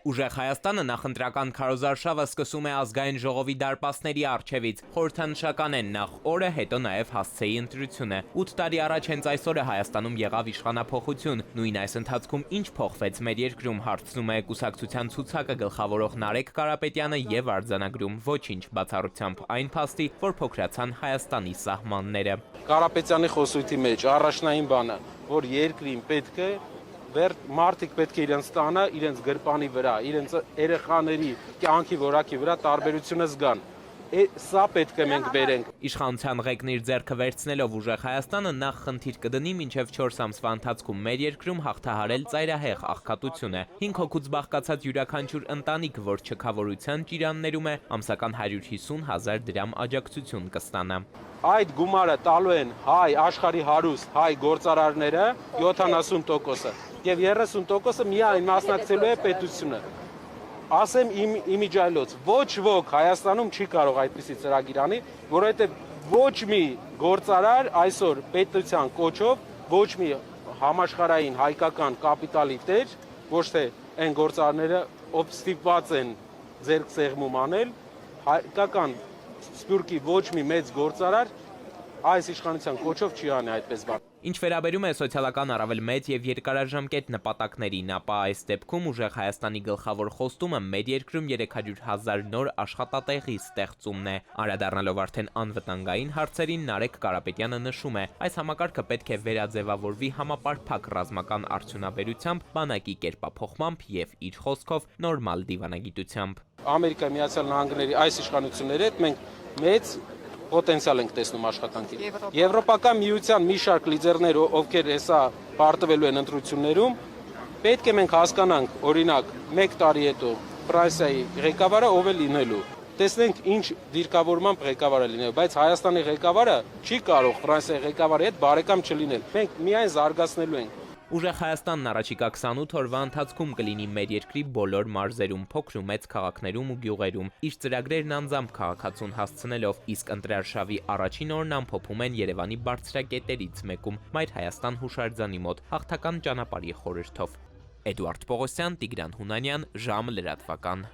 Ուժեղ Հայաստանը նախընտրական քարոզարշավը սկսում է ազգային ժողովի դարպասների առջևից։ Խորհրդանշական են նախ օրը, հետո նաև հասցեի ընտրությունը։ 8 տարի առաջ հենց այս օրը Հայաստանում եղավ իշխանափոխություն։ Նույն այս ընթացքում ինչ փոխվեց մեր երկրում, հարցնում է կուսակցության ցուցակը գլխավորող Նարեկ Կարապետյանը եւ արձանագրում ոչինչ, բացառությամբ այն փաստի, որ փոքրացան Հայաստանի սահմանները։ Կարապետյանի խոսույթի մեջ առաջնային բանը, որ երկրին պետք է մարդիկ պետք է իրենց տանը, իրենց գրպանի վրա, իրենց երեխաների կյանքի որակի վրա տարբերությունը զգան։ Սա պետք է մենք բերենք։ Իշխանության ղեկն իր ձեռքը վերցնելով Ուժեղ Հայաստանը նախ խնդիր կդնի մինչև 4 ամսվա ընթացքում մեր երկրում հաղթահարել ծայրահեղ աղքատությունը։ 5 հոգուց բաղկացած յուրաքանչյուր ընտանիք, որ չքավորության ճիրաններում է, ամսական 150,000 դրամ աջակցություն կստանա։ Այդ գումարը տալու են հայ աշխարհի հարուստ հայ գործարարները 70%-ը եւ 30%-ը միայն մասնակցելու է պետությունը։ Ասեմ իմիջայլոց, ոչ ոք Հայաստանում չի կարող այդպիսի ծրագիր անի, որովհետեւ ոչ մի գործարար այսօր պետության կոչով, ոչ մի համաշխարհային հայկական կապիտալի տեր, ոչ թե այն գործարարները, ով ստիպված են ձեռք սեղմում անել, հայկական սպյուրքի ոչ մի մեծ գործարար այս իշխանության կոչով չի անի այդպես բան։ Ինչ վերաբերում է սոցիալական առավել մեծ եւ երկարաժամկետ նպատակներին, ապա այս դեպքում Ուժեղ Հայաստանի գլխավոր խոստումը մեր երկրում 300,000 նոր աշխատատեղի ստեղծումն է։ Անդրադառնալով արդեն անվտանգային հարցերին, Նարեկ Կարապետյանը նշում է, այս համակարգը պետք է վերաձևավորվի համապարփակ ռազմական արդյունաբերությամբ, բանակի կերպափոխմամբ եւ իր խոսքով նորմալ դիվանագիտությամբ։ Ամերիկայի Միացյալ Նահանգների այս իշխանությունների հետ մենք մեծ պոտենցիալ ենք տեսնում աշխատանքի։ Եվրոպական միության մի շարք լիդերներ, ովքեր հեսա պարտվելու են ընտրություններում, պետք է մենք հասկանանք, օրինակ, 1 տարի հետո Ֆրանսիայի ղեկավարը ով է լինելու։ Տեսնենք ինչ դիրքավորմամբ ղեկավար է լինելու, բայց Հայաստանի ղեկավարը չի կարող Ֆրանսիայի ղեկավարի հետ բարեկամ չլինել։ Մենք միայն զարգացնելու ենք։ Ուժեղ Հայաստանն առաջիկա 28 օրվա ընթացքում կլինի մեր երկրի բոլոր մարզերում, փոքր ու մեծ քաղաքներում ու գյուղերում, իր ծրագրերն անձամբ քաղաքացուն հասցնելով, իսկ ընտրարշավի առաջին օրն ամփոփում են Երևանի բարձրակետերից մեկում Մայր Հայաստան հուշարձանի մոտ հաղթական ճանապարհի խորհրդով։ Էդուարդ Պողոսյան, Տիգրան Հունանյան, ժամը լրատվական։